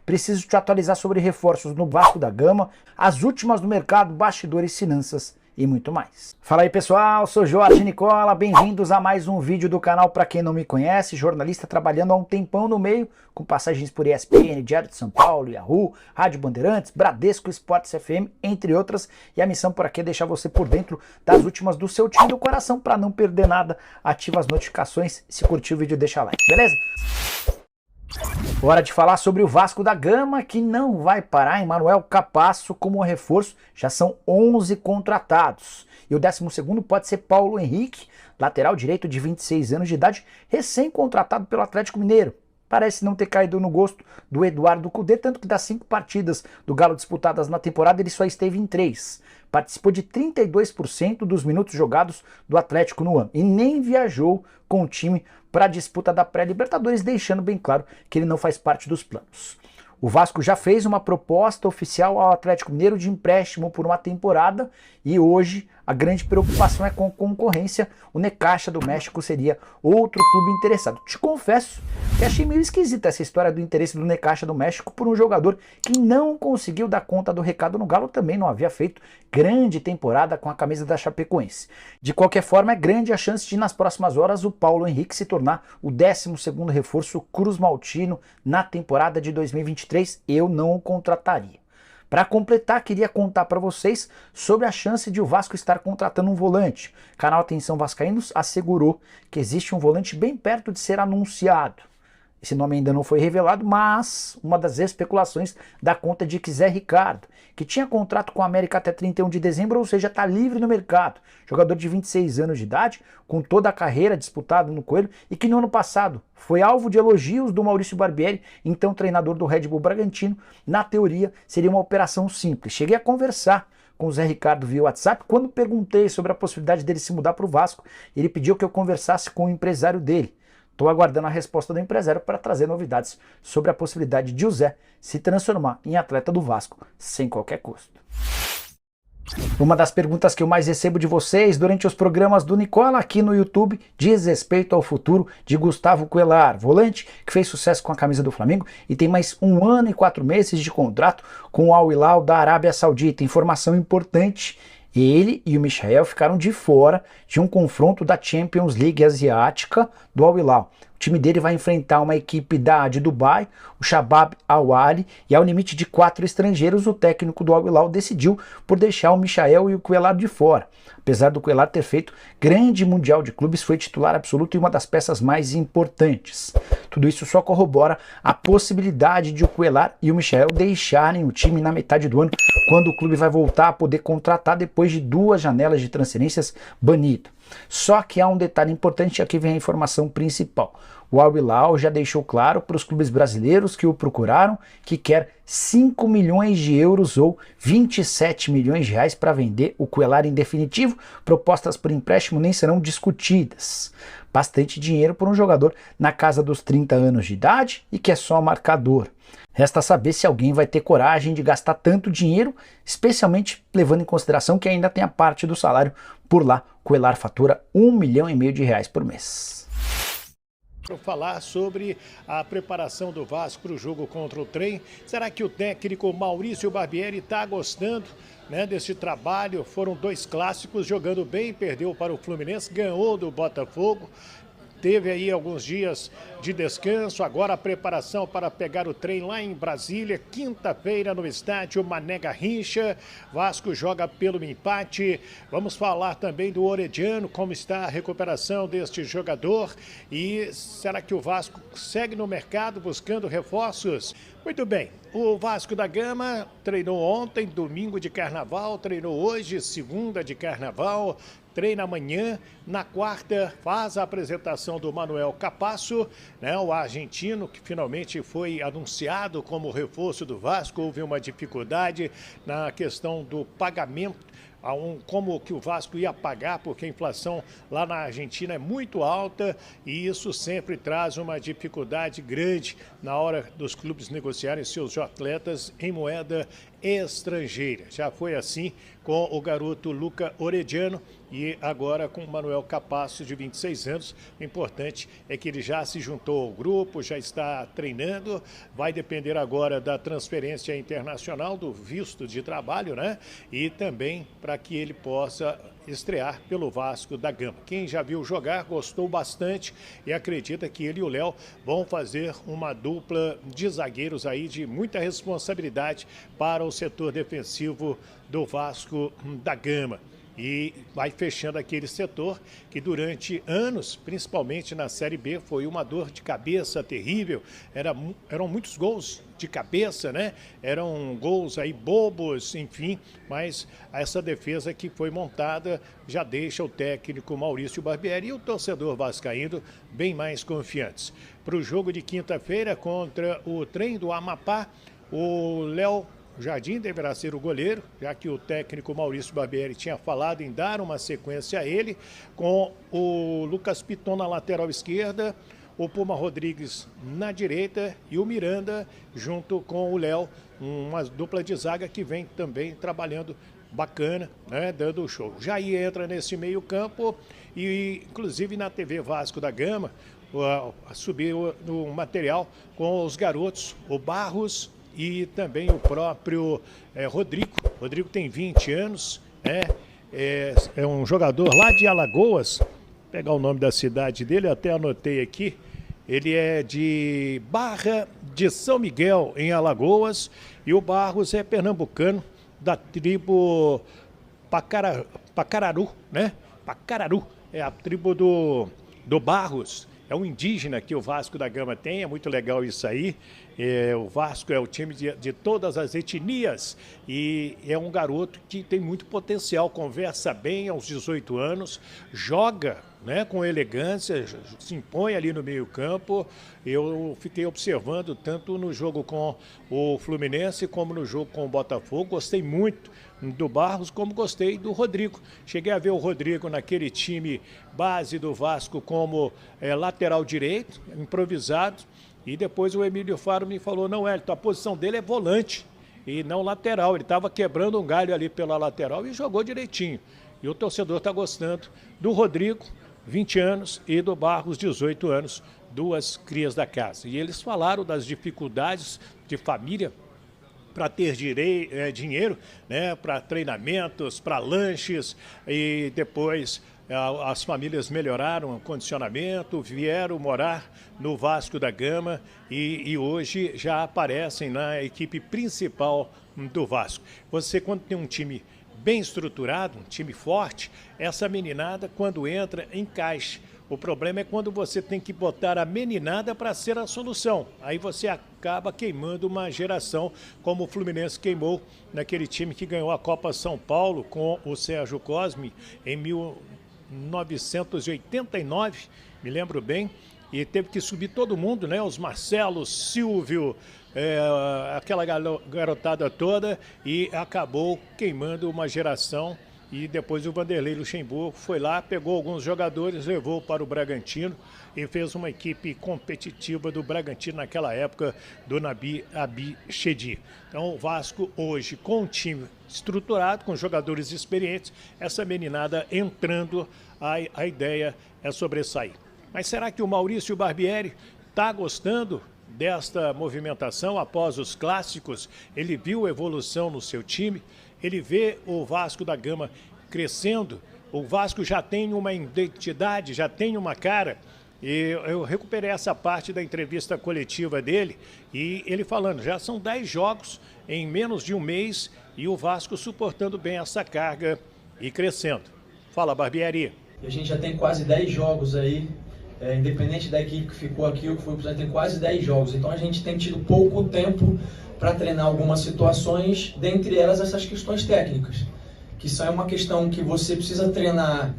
preciso te atualizar sobre reforços no Vasco da Gama, as últimas no mercado, bastidores, finanças e muito mais. Fala aí pessoal, sou Jorge Nicola, bem-vindos a mais um vídeo do canal. Para quem não me conhece, jornalista trabalhando há um tempão no meio, com passagens por ESPN, Diário de São Paulo, Yahoo, Rádio Bandeirantes, Bradesco, Esportes FM, entre outras, e a missão por aqui é deixar você por dentro das últimas do seu time do coração. Para não perder nada, ativa as notificações, se curtiu o vídeo deixa like, beleza? Hora de falar sobre o Vasco da Gama, que não vai parar em Manuel Capasso como reforço. Já são 11 contratados. E o 12º pode ser Paulo Henrique, lateral direito de 26 anos de idade, recém-contratado pelo Atlético Mineiro. Parece não ter caído no gosto do Eduardo Cudê, tanto que das 5 partidas do Galo disputadas na temporada, ele só esteve em 3. Participou de 32% dos minutos jogados do Atlético no ano e nem viajou com o time para a disputa da pré-Libertadores, deixando bem claro que ele não faz parte dos planos. O Vasco já fez uma proposta oficial ao Atlético Mineiro de empréstimo por uma temporada e hoje a grande preocupação é com a concorrência. O Necaxa do México seria outro clube interessado. Te confesso que achei meio esquisita essa história do interesse do Necaxa do México por um jogador que não conseguiu dar conta do recado no Galo, também não havia feito grande temporada com a camisa da Chapecoense. De qualquer forma, é grande a chance de nas próximas horas o Paulo Henrique se tornar o 12º reforço cruzmaltino na temporada de 2023. Eu não o contrataria. Para completar, queria contar para vocês sobre a chance de o Vasco estar contratando um volante. O canal Atenção Vascaínos assegurou que existe um volante bem perto de ser anunciado. Esse nome ainda não foi revelado, mas uma das especulações dá conta de que Zé Ricardo, que tinha contrato com a América até 31 de dezembro, ou seja, está livre no mercado. Jogador de 26 anos de idade, com toda a carreira disputada no Coelho, e que no ano passado foi alvo de elogios do Maurício Barbieri, então treinador do Red Bull Bragantino. Na teoria, seria uma operação simples. Cheguei a conversar com o Zé Ricardo via WhatsApp, quando perguntei sobre a possibilidade dele se mudar para o Vasco, ele pediu que eu conversasse com o empresário dele. Estou aguardando a resposta do empresário para trazer novidades sobre a possibilidade de o Zé se transformar em atleta do Vasco sem qualquer custo. Uma das perguntas que eu mais recebo de vocês durante os programas do Nicola aqui no YouTube diz respeito ao futuro de Gustavo Coellar, volante que fez sucesso com a camisa do Flamengo e tem mais 1 ano e 4 meses de contrato com o Al Hilal da Arábia Saudita. Informação importante: ele e o Michael ficaram de fora de um confronto da Champions League asiática do Al Hilal. O time dele vai enfrentar uma equipe de Dubai, o Shabab Al Ahly, e ao limite de 4 estrangeiros, o técnico do Al Hilal decidiu por deixar o Michael e o Coellar de fora. Apesar do Coellar ter feito grande mundial de clubes, foi titular absoluto e uma das peças mais importantes. Tudo isso só corrobora a possibilidade de o Coellar e o Michael deixarem o time na metade do ano, quando o clube vai voltar a poder contratar depois de 2 janelas de transferências banido. Só que há um detalhe importante, aqui vem a informação principal. O Al Hilal já deixou claro para os clubes brasileiros que o procuraram que quer 5 milhões de euros ou 27 milhões de reais para vender o Coellar em definitivo. Propostas por empréstimo nem serão discutidas. Bastante dinheiro por um jogador na casa dos 30 anos de idade e que é só marcador. Resta saber se alguém vai ter coragem de gastar tanto dinheiro, especialmente levando em consideração que ainda tem a parte do salário por lá. Coellar fatura 1,5 milhão de reais por mês. Para falar sobre a preparação do Vasco para o jogo contra o Trem, será que o técnico Maurício Barbieri está gostando, desse trabalho? Foram 2 clássicos, jogando bem, perdeu para o Fluminense, ganhou do Botafogo. Teve aí alguns dias de descanso, agora a preparação para pegar o trem lá em Brasília, quinta-feira no estádio Mané Garrincha. Vasco joga pelo empate. Vamos falar também do Orediano, como está a recuperação deste jogador e será que o Vasco segue no mercado buscando reforços? Muito bem, o Vasco da Gama treinou ontem, domingo de carnaval, treinou hoje, segunda de carnaval, treina amanhã, na quarta faz a apresentação do Manuel Capasso, o argentino que finalmente foi anunciado como reforço do Vasco. Houve uma dificuldade na questão do pagamento, como que o Vasco ia pagar, porque a inflação lá na Argentina é muito alta e isso sempre traz uma dificuldade grande na hora dos clubes negociarem seus atletas em moeda estrangeira. Já foi assim com o garoto Luca Orediano e agora com o Manuel Capasso, de 26 anos. O importante é que ele já se juntou ao grupo, já está treinando, vai depender agora da transferência internacional, do visto de trabalho, né? E também para que ele possa estrear pelo Vasco da Gama. Quem já viu jogar gostou bastante e acredita que ele e o Léo vão fazer uma dupla de zagueiros aí de muita responsabilidade para o setor defensivo do Vasco da Gama. E vai fechando aquele setor que durante anos, principalmente na Série B, foi uma dor de cabeça terrível. Eram muitos gols de cabeça, né? Eram gols aí bobos, enfim, mas essa defesa que foi montada já deixa o técnico Maurício Barbieri e o torcedor vascaíno bem mais confiantes. Para o jogo de quinta-feira contra o Trem do Amapá, o Léo Jardim deverá ser o goleiro, já que o técnico Maurício Barbieri tinha falado em dar uma sequência a ele, com o Lucas Piton na lateral esquerda, o Puma Rodrigues na direita e o Miranda junto com o Léo, uma dupla de zaga que vem também trabalhando bacana, né, dando o show. Jair entra nesse meio campo e inclusive na TV Vasco da Gama subiu no material com os garotos, o Barros e também o próprio Rodrigo. Rodrigo tem 20 anos, é um jogador lá de Alagoas. Vou pegar o nome da cidade dele, até anotei aqui. Ele é de Barra de São Miguel, em Alagoas, e o Barros é pernambucano, da tribo Pacararu, né? Pacararu, é a tribo do Barros. É um indígena que o Vasco da Gama tem, é muito legal isso aí. O Vasco é o time de todas as etnias e é um garoto que tem muito potencial, conversa bem aos 18 anos, joga, né, com elegância, se impõe ali no meio-campo. Eu fiquei observando tanto no jogo com o Fluminense como no jogo com o Botafogo. Gostei muito do Barros, como gostei do Rodrigo. Cheguei a ver o Rodrigo naquele time base do Vasco como lateral direito, improvisado. E depois o Emílio Faro me falou, não, Hélio, a posição dele é volante e não lateral. Ele estava quebrando um galho ali pela lateral e jogou direitinho. E o torcedor está gostando do Rodrigo, 20 anos, e do Barros, 18 anos, duas crias da casa. E eles falaram das dificuldades de família para ter dinheiro, né, para treinamentos, para lanches, e depois as famílias melhoraram o condicionamento, vieram morar no Vasco da Gama e hoje já aparecem na equipe principal do Vasco. Você, quando tem um time bem estruturado, um time forte, essa meninada, quando entra, encaixa. O problema é quando você tem que botar a meninada para ser a solução. Aí você acaba queimando uma geração, como o Fluminense queimou naquele time que ganhou a Copa São Paulo com o Sérgio Cosme em 1989, me lembro bem, e teve que subir todo mundo, né? Os Marcelo, Silvio, aquela garotada toda, e acabou queimando uma geração. E depois o Vanderlei Luxemburgo foi lá, pegou alguns jogadores, levou para o Bragantino e fez uma equipe competitiva do Bragantino naquela época do Nabi Abichedi. Então o Vasco hoje com um time estruturado, com jogadores experientes, essa meninada entrando, a ideia é sobressair. Mas será que o Maurício Barbieri está gostando desta movimentação após os clássicos? Ele viu evolução no seu time? Ele vê o Vasco da Gama crescendo, o Vasco já tem uma identidade, já tem uma cara. E eu recuperei essa parte da entrevista coletiva dele e ele falando, já são 10 jogos em menos de um mês e o Vasco suportando bem essa carga e crescendo. Fala, Barbieri. A gente já tem quase 10 jogos aí, independente da equipe que ficou aqui ou que foi, já tem quase 10 jogos. Então a gente tem tido pouco tempo para treinar algumas situações, dentre elas essas questões técnicas, que são uma questão que você precisa treinar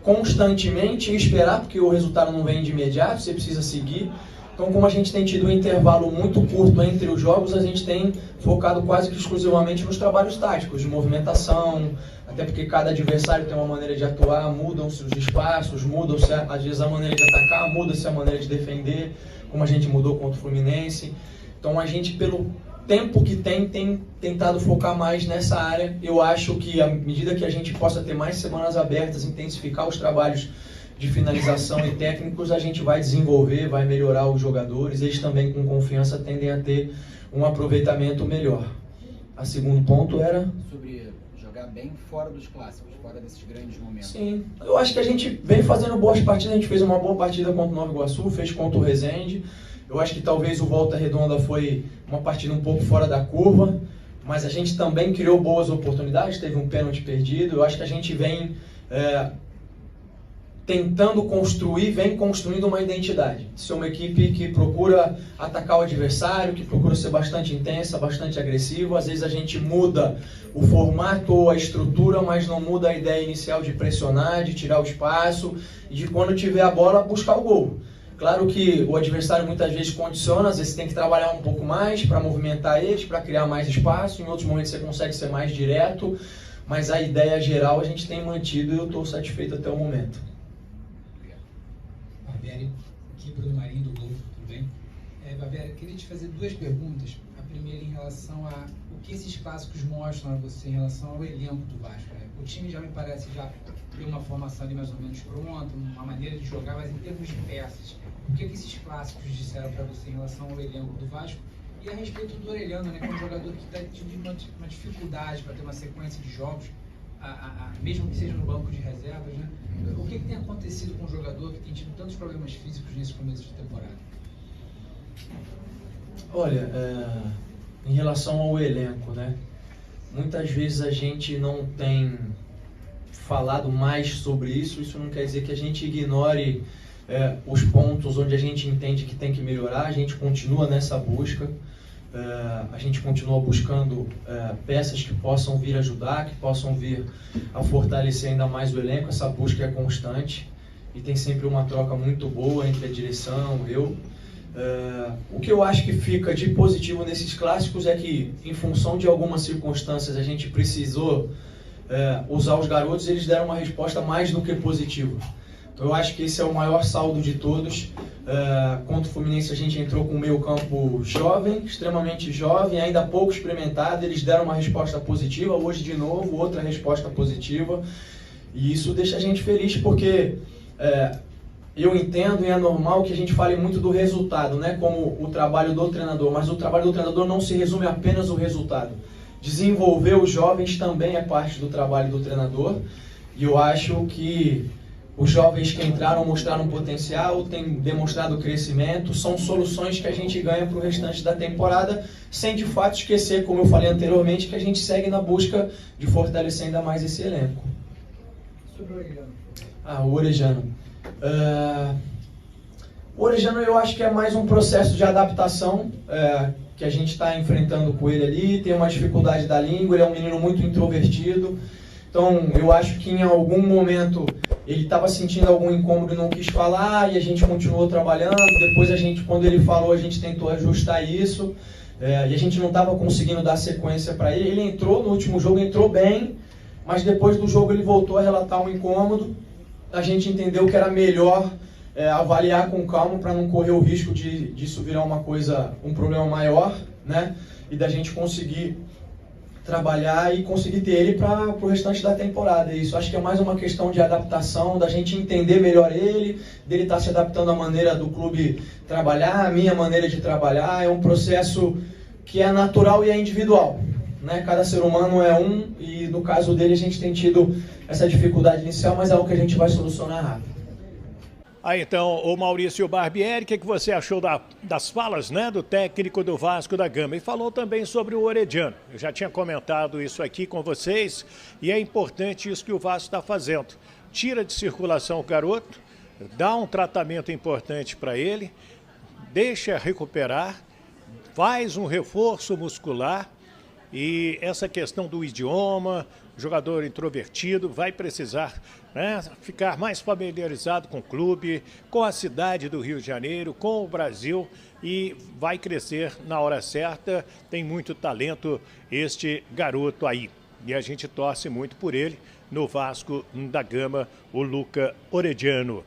constantemente e esperar, porque o resultado não vem de imediato, você precisa seguir. Então, como a gente tem tido um intervalo muito curto entre os jogos, a gente tem focado quase que exclusivamente nos trabalhos táticos, de movimentação, até porque cada adversário tem uma maneira de atuar, mudam-se os espaços, muda-se às vezes a maneira de atacar, muda-se a maneira de defender, como a gente mudou contra o Fluminense. Então a gente, tempo que tem tentado focar mais nessa área. Eu acho que à medida que a gente possa ter mais semanas abertas, intensificar os trabalhos de finalização e técnicos, a gente vai desenvolver, vai melhorar os jogadores. Eles também, com confiança, tendem a ter um aproveitamento melhor. O segundo ponto era... sobre jogar bem fora dos clássicos, fora desses grandes momentos. Sim, eu acho que a gente vem fazendo boas partidas. A gente fez uma boa partida contra o Nova Iguaçu, fez contra o Resende. Eu acho que talvez o Volta Redonda foi uma partida um pouco fora da curva, mas a gente também criou boas oportunidades, teve um pênalti perdido. Eu acho que a gente vem tentando construir, vem construindo uma identidade. Ser uma equipe que procura atacar o adversário, que procura ser bastante intensa, bastante agressiva. Às vezes a gente muda o formato ou a estrutura, mas não muda a ideia inicial de pressionar, de tirar o espaço e de, quando tiver a bola, buscar o gol. Claro que o adversário muitas vezes condiciona, às vezes tem que trabalhar um pouco mais para movimentar eles, para criar mais espaço. Em outros momentos você consegue ser mais direto, mas a ideia geral a gente tem mantido e eu estou satisfeito até o momento. Barbieri, aqui Bruno Marinho do Globo, tudo bem? Barbieri, queria te fazer duas perguntas. A primeira em relação a o que esses clássicos mostram a você em relação ao elenco do Vasco. O time já me parece já ter uma formação ali mais ou menos pronta, uma maneira de jogar, mas em termos de peças, o que esses clássicos disseram para você em relação ao elenco do Vasco? E a respeito do Orellano, né, que é um jogador que está tendo uma dificuldade para ter uma sequência de jogos, mesmo que seja no banco de reservas, né? O que tem acontecido com o jogador que tem tido tantos problemas físicos nesse começo de temporada? Olha, em relação ao elenco, né? Muitas vezes a gente não tem falado mais sobre isso. Isso não quer dizer que a gente ignore os pontos onde a gente entende que tem que melhorar. A gente continua nessa busca. A gente continua buscando peças que possam vir ajudar, que possam vir a fortalecer ainda mais o elenco. Essa busca é constante e tem sempre uma troca muito boa entre a direção, eu. O que eu acho que fica de positivo nesses clássicos é que, em função de algumas circunstâncias, a gente precisou usar os garotos e eles deram uma resposta mais do que positiva. Então, eu acho que esse é o maior saldo de todos. Contra o Fluminense a gente entrou com um meio campo jovem, extremamente jovem, ainda pouco experimentado. Eles deram uma resposta positiva. Hoje, de novo, outra resposta positiva. E isso deixa a gente feliz porque eu entendo e é normal que a gente fale muito do resultado, né, como o trabalho do treinador. Mas o trabalho do treinador não se resume apenas ao resultado. Desenvolver os jovens também é parte do trabalho do treinador. E eu acho que os jovens que entraram mostraram potencial, têm demonstrado crescimento, são soluções que a gente ganha para o restante da temporada, sem de fato esquecer, como eu falei anteriormente, que a gente segue na busca de fortalecer ainda mais esse elenco. Sobre o Orellano. O Orellano. O Orellano eu acho que é mais um processo de adaptação que a gente está enfrentando com ele ali, tem uma dificuldade da língua, ele é um menino muito introvertido. Então, eu acho que em algum momento ele estava sentindo algum incômodo e não quis falar, e a gente continuou trabalhando. Depois, quando ele falou, a gente tentou ajustar isso, e a gente não estava conseguindo dar sequência para ele. Ele entrou no último jogo, entrou bem, mas depois do jogo ele voltou a relatar um incômodo. A gente entendeu que era melhor avaliar com calma para não correr o risco disso virar um problema maior, né? E da gente conseguir trabalhar e conseguir ter ele para o restante da temporada. Isso acho que é mais uma questão de adaptação, da gente entender melhor ele, dele estar se adaptando à maneira do clube trabalhar, a minha maneira de trabalhar. É um processo que é natural e é individual, né? Cada ser humano é um, e no caso dele a gente tem tido essa dificuldade inicial, mas é algo que a gente vai solucionar rápido. Aí então, o Maurício Barbieri, o que você achou das falas, né, do técnico do Vasco da Gama? E falou também sobre o Orellano. Eu já tinha comentado isso aqui com vocês e é importante isso que o Vasco está fazendo. Tira de circulação o garoto, dá um tratamento importante para ele, deixa recuperar, faz um reforço muscular. E essa questão do idioma, jogador introvertido, vai precisar, né, ficar mais familiarizado com o clube, com a cidade do Rio de Janeiro, com o Brasil, e vai crescer na hora certa. Tem muito talento este garoto aí. E a gente torce muito por ele no Vasco da Gama, o Luca Orellano.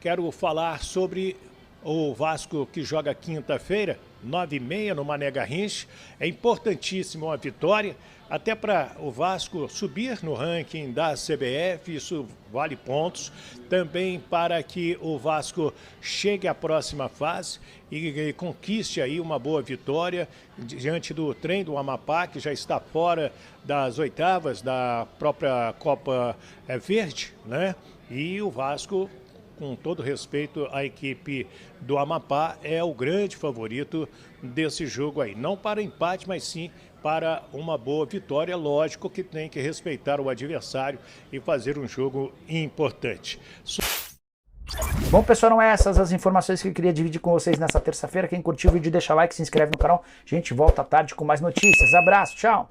Quero falar sobre o Vasco que joga quinta-feira 9h30 no Mané Garrincha. É importantíssimo uma vitória, até para o Vasco subir no ranking da CBF, isso vale pontos. Também para que o Vasco chegue à próxima fase e conquiste aí uma boa vitória diante do Trem do Amapá, que já está fora das oitavas da própria Copa Verde, né? E o Vasco, com todo respeito à equipe do Amapá, é o grande favorito desse jogo aí. Não para empate, mas sim para uma boa vitória. Lógico que tem que respeitar o adversário e fazer um jogo importante. Bom, pessoal, não é essas as informações que eu queria dividir com vocês nessa terça-feira. Quem curtiu o vídeo, deixa like, se inscreve no canal. A gente volta à tarde com mais notícias. Abraço, tchau!